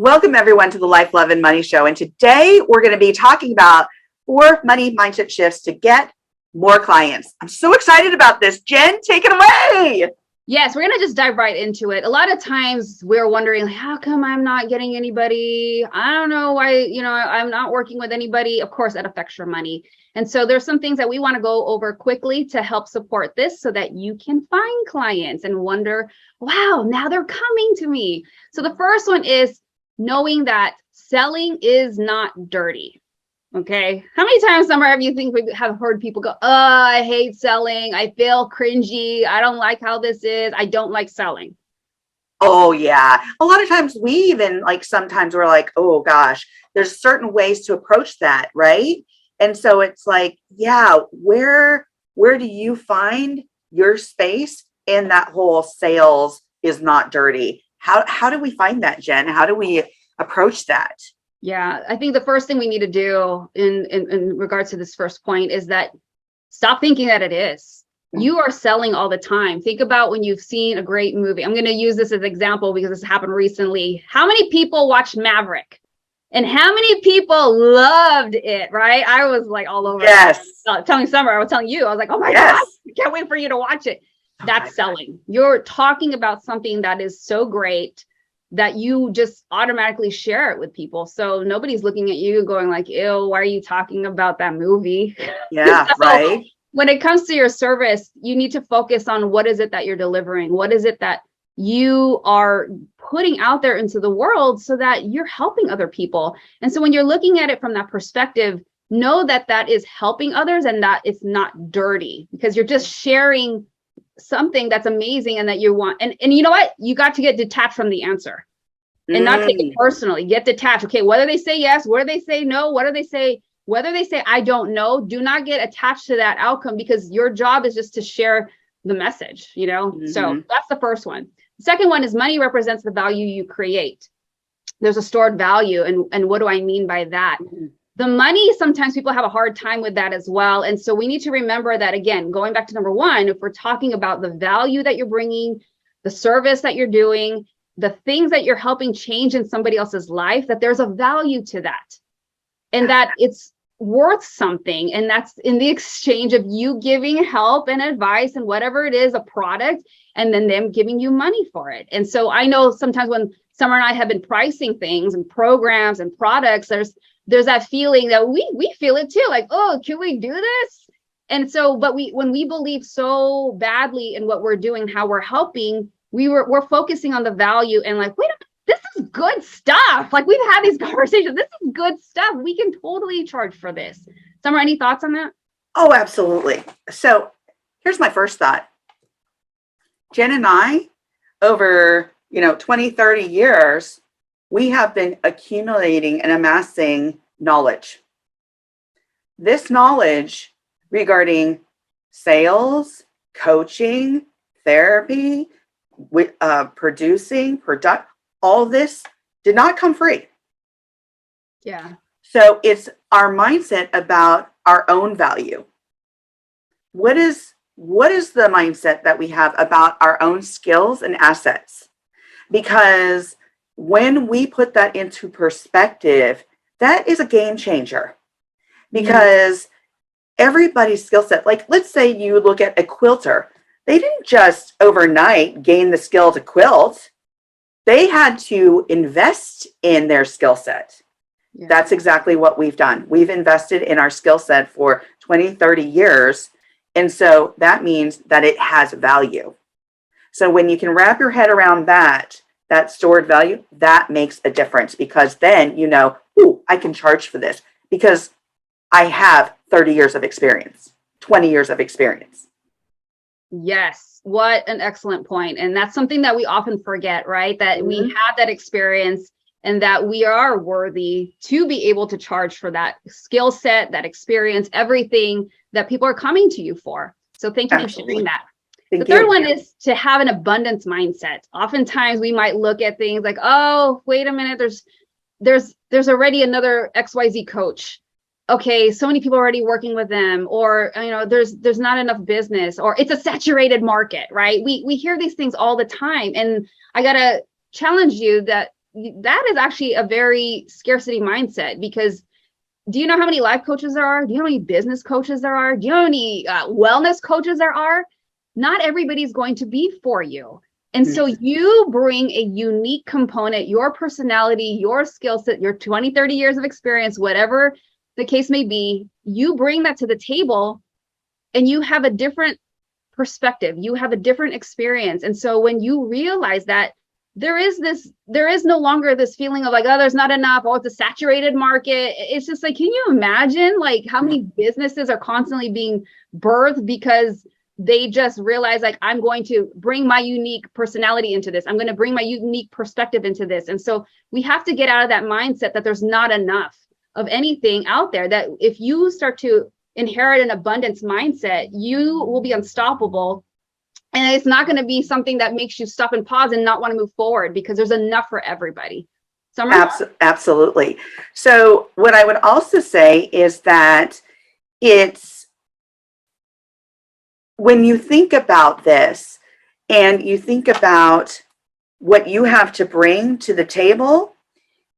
Welcome everyone to the Life, Love, and Money Show. And today we're going to be talking about 4 money mindset shifts to get more clients. I'm so excited about this. Jen, take it away. Yes, we're going to just dive right into it. A lot of times we're wondering, how come I'm not getting anybody? I don't know why, I'm not working with anybody. Of course, that affects your money. And so there's some things that we want to go over quickly to help support this so that you can find clients and wonder, wow, now they're coming to me. So the first one is knowing that selling is not dirty. Okay. How many times, Summer, have you think we have heard people go, oh, I hate selling. I feel cringy. I don't like how this is. I don't like selling. Oh, yeah. A lot of times we even sometimes we're like, oh, gosh, there's certain ways to approach that. Right. And so it's like, yeah, where do you find your space in that whole sales is not dirty? How do we find that, Jen? How do we approach that? Yeah, I think the first thing we need to do in regards to this first point is that stop thinking that it is. You are selling all the time. Think about when you've seen a great movie. I'm going to use this as an example because this happened recently. How many people watched Maverick? And how many people loved it, right? I was like all over. Yes. Telling Summer, I was telling you, I was like, oh my gosh, I can't wait for you to watch it. That's selling. You're talking about something that is so great that you just automatically share it with people. So nobody's looking at you going like, ew, why are you talking about that movie? Yeah, right. When it comes to your service, you need to focus on what is it that you're delivering? What is it that you are putting out there into the world so that you're helping other people? And so when you're looking at it from that perspective, know that that is helping others and that it's not dirty because you're just sharing something that's amazing and that you want. And you know what? You got to get detached from the answer and not take it personally. Get detached. Okay, whether they say yes, whether they say no, whether they say I don't know, do not get attached to that outcome because your job is just to share the message, So that's the first one. The second one is money represents the value you create. There's a stored value. And what do I mean by that? The money, sometimes people have a hard time with that as well. And so we need to remember that, again, going back to number one, if we're talking about the value that you're bringing, the service that you're doing, the things that you're helping change in somebody else's life, that there's a value to that and that it's worth something. And that's in the exchange of you giving help and advice and whatever it is, a product, and then them giving you money for it. And so I know sometimes when Summer and I have been pricing things and programs and products, there's that feeling that we feel it too, like, oh, can we do this? And so, but when we believe so badly in what we're doing, how we're helping, we're focusing on the value and like, wait a minute, this is good stuff. Like we've had these conversations. This is good stuff. We can totally charge for this. Summer, any thoughts on that? Oh, absolutely. So here's my first thought. Jen and I, over 20, 30 years, we have been accumulating and amassing knowledge. This knowledge regarding sales, coaching, therapy, producing, all this did not come free. Yeah. So it's our mindset about our own value. What is the mindset that we have about our own skills and assets? Because when we put that into perspective, that is a game changer because everybody's skill set, like let's say you look at a quilter, they didn't just overnight gain the skill to quilt. They had to invest in their skill set. Yeah. That's exactly what we've done. We've invested in our skill set for 20, 30 years. And so that means that it has value. So when you can wrap your head around that stored value, that makes a difference because then ooh, I can charge for this because I have 30 years of experience, 20 years of experience. Yes. What an excellent point. And that's something that we often forget, right? That we have that experience and that we are worthy to be able to charge for that skill set, that experience, everything that people are coming to you for. So thank you for sharing that. The third one is to have an abundance mindset. Oftentimes we might look at things like, oh, wait a minute, there's already another XYZ coach. Okay, so many people are already working with them, or there's not enough business, or it's a saturated market, right? We hear these things all the time. And I gotta challenge you that that is actually a very scarcity mindset, because do you know how many life coaches there are? Do you know how many business coaches there are? Do you know how many wellness coaches there are? Not everybody's going to be for you. And so you bring a unique component, your personality, your skill set, your 20, 30 years of experience, whatever the case may be, you bring that to the table and you have a different perspective. You have a different experience. And so when you realize that there is no longer this feeling of like, oh, there's not enough, oh, it's a saturated market. It's just like, can you imagine like how many businesses are constantly being birthed because they just realize like, I'm going to bring my unique personality into this. I'm going to bring my unique perspective into this. And so we have to get out of that mindset that there's not enough of anything out there, that if you start to inherit an abundance mindset, you will be unstoppable. And it's not going to be something that makes you stop and pause and not want to move forward, because there's enough for everybody. Summer? Absolutely. So what I would also say is that it's, when you think about this and you think about what you have to bring to the table,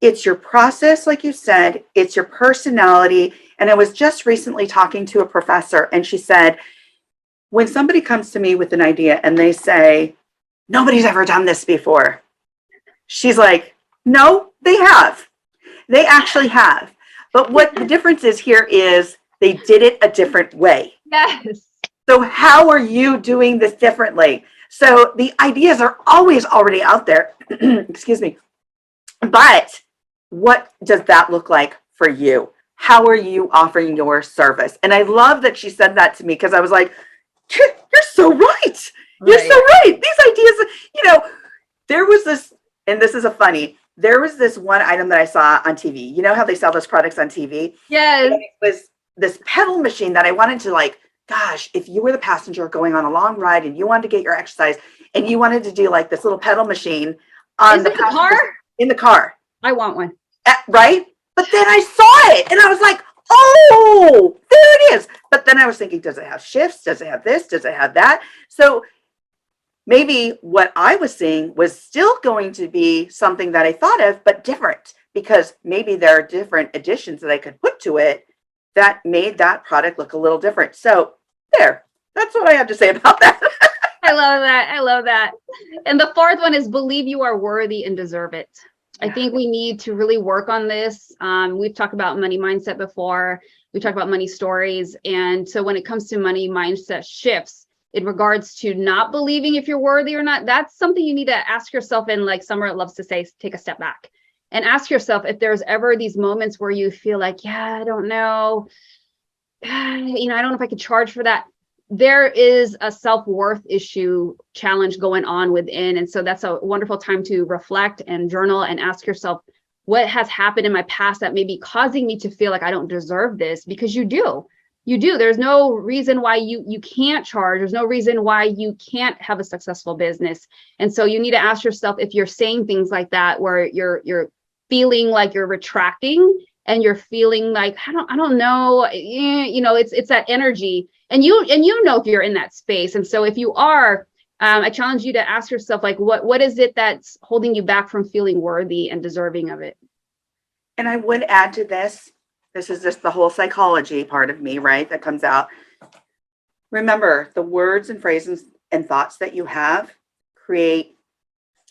it's your process, like you said, it's your personality. And I was just recently talking to a professor, and she said, when somebody comes to me with an idea and they say, nobody's ever done this before, she's like, no, they have. They actually have. But what the difference is here is they did it a different way. Yes. So how are you doing this differently? So the ideas are always already out there. Excuse me. But what does that look like for you? How are you offering your service? And I love that she said that to me, because I was like, you're so right. You're so right. These ideas, there was this, and this is there was this one item that I saw on TV. You know how they sell those products on TV? Yes. And it was this pedal machine that I wanted to, like, gosh, if you were the passenger going on a long ride and you wanted to get your exercise and you wanted to do like this little pedal machine on the car? In the car. I want one. Right? But then I saw it and I was like, oh, there it is. But then I was thinking, does it have shifts? Does it have this? Does it have that? So maybe what I was seeing was still going to be something that I thought of, but different, because maybe there are different additions that I could put to it that made that product look a little different. So that's what I have to say about that. I love that. I love that. And the fourth one is believe you are worthy and deserve it. I think we need to really work on this. We've talked about money mindset before. We talked about money stories. And so when it comes to money mindset shifts in regards to not believing if you're worthy or not, that's something you need to ask yourself. And like Summer loves to say, take a step back and ask yourself if there's ever these moments where you feel like, I don't know. I don't know if I could charge for that. There is a self-worth issue challenge going on within. And so that's a wonderful time to reflect and journal and ask yourself, what has happened in my past that may be causing me to feel like I don't deserve this? Because you do. There's no reason why you can't charge. There's no reason why you can't have a successful business. And so you need to ask yourself if you're saying things like that, where you're feeling like you're retracting and you're feeling like, I don't know, it's that energy. And you know if you're in that space. And so if you are, I challenge you to ask yourself, like, what is it that's holding you back from feeling worthy and deserving of it? And I would add to this is just the whole psychology part of me, right, that comes out. Remember, the words and phrases and thoughts that you have create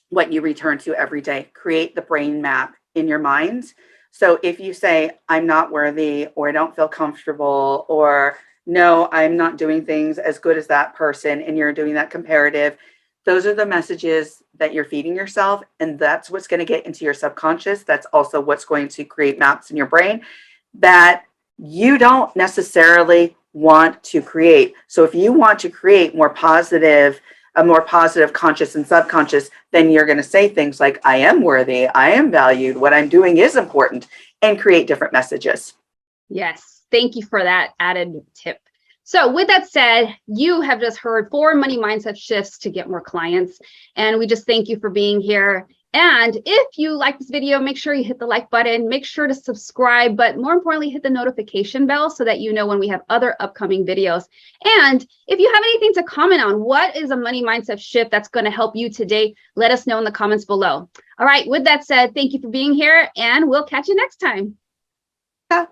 what you return to every day, create the brain map in your mind. So if you say, I'm not worthy, or I don't feel comfortable, or no, I'm not doing things as good as that person, and you're doing that comparative, those are the messages that you're feeding yourself. And that's what's going to get into your subconscious. That's also what's going to create maps in your brain that you don't necessarily want to create. So if you want to create a more positive conscious and subconscious, then you're going to say things like, I am worthy, I am valued, what I'm doing is important, and create different messages. Yes. Thank you for that added tip. So with that said, you have just heard 4 money mindset shifts to get more clients. And we just thank you for being here. And if you like this video, make sure you hit the like button, make sure to subscribe, but more importantly, hit the notification bell so that you know when we have other upcoming videos. And if you have anything to comment on, what is a money mindset shift that's going to help you today? Let us know in the comments below. All right, with that said, thank you for being here, and we'll catch you next time. Yeah.